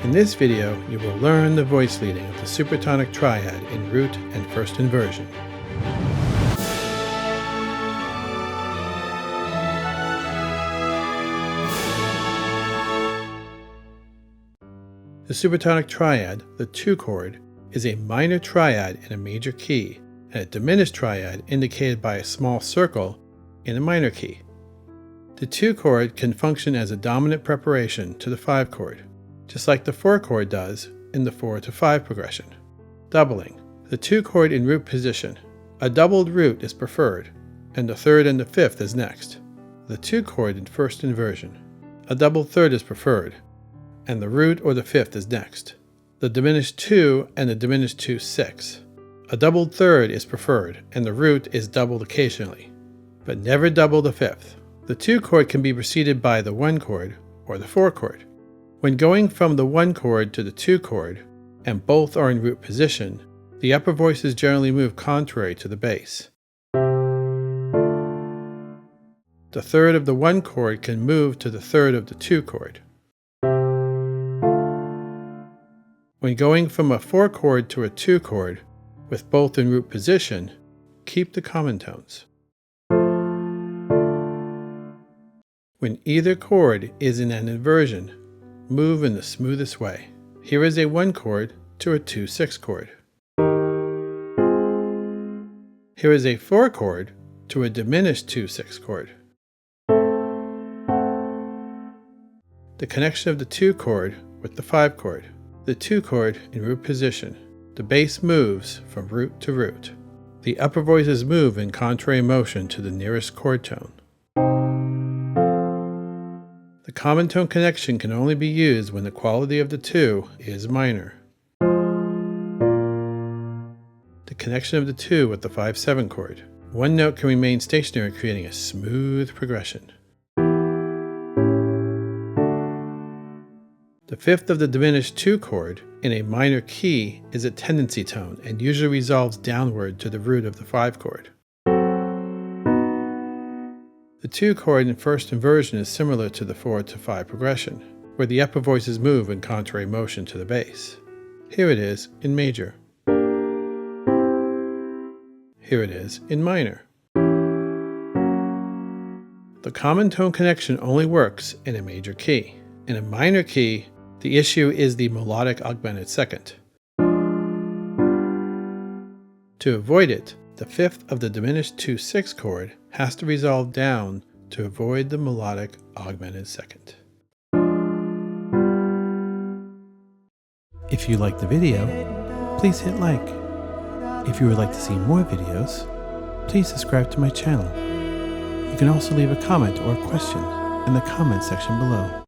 In this video, you will learn the voice leading of the Supertonic Triad in root and first inversion. The Supertonic Triad, the 2 chord, is a minor triad in a major key and a diminished triad indicated by a small circle in a minor key. The 2 chord can function as a dominant preparation to the 5 chord, just like the 4 chord does in the 4 to 5 progression. Doubling. The 2 chord in root position. A doubled root is preferred, and the 3rd and the 5th is next. The 2 chord in first inversion. A doubled 3rd is preferred, and the root or the 5th is next. The diminished 2 and the diminished 2/6. A doubled 3rd is preferred, and the root is doubled occasionally, but never double the 5th. The 2 chord can be preceded by the 1 chord or the 4 chord. When going from the 1 chord to the 2 chord, and both are in root position, the upper voices generally move contrary to the bass. The 3rd of the 1 chord can move to the 3rd of the 2 chord. When going from a 4 chord to a 2 chord, with both in root position, keep the common tones. When either chord is in an inversion, move in the smoothest way. Here is a 1 chord to a 2/6 chord. Here is a 4 chord to a diminished 2/6 chord. The connection of the 2 chord with the 5 chord. The 2 chord in root position. The bass moves from root to root. The upper voices move in contrary motion to the nearest chord tone. The common tone connection can only be used when the quality of the 2 is minor. The connection of the 2 with the 5/7 chord. One note can remain stationary, creating a smooth progression. The 5th of the diminished 2 chord in a minor key is a tendency tone and usually resolves downward to the root of the 5 chord. The 2 chord in first inversion is similar to the 4 to 5 progression, where the upper voices move in contrary motion to the bass. Here it is in major. Here it is in minor. The common tone connection only works in a major key. In a minor key, the issue is the melodic augmented second. To avoid it, the 5th of the diminished 2/6 chord has to resolve down to avoid the melodic augmented second. If you liked the video, please hit like. If you would like to see more videos, please subscribe to my channel. You can also leave a comment or a question in the comment section below.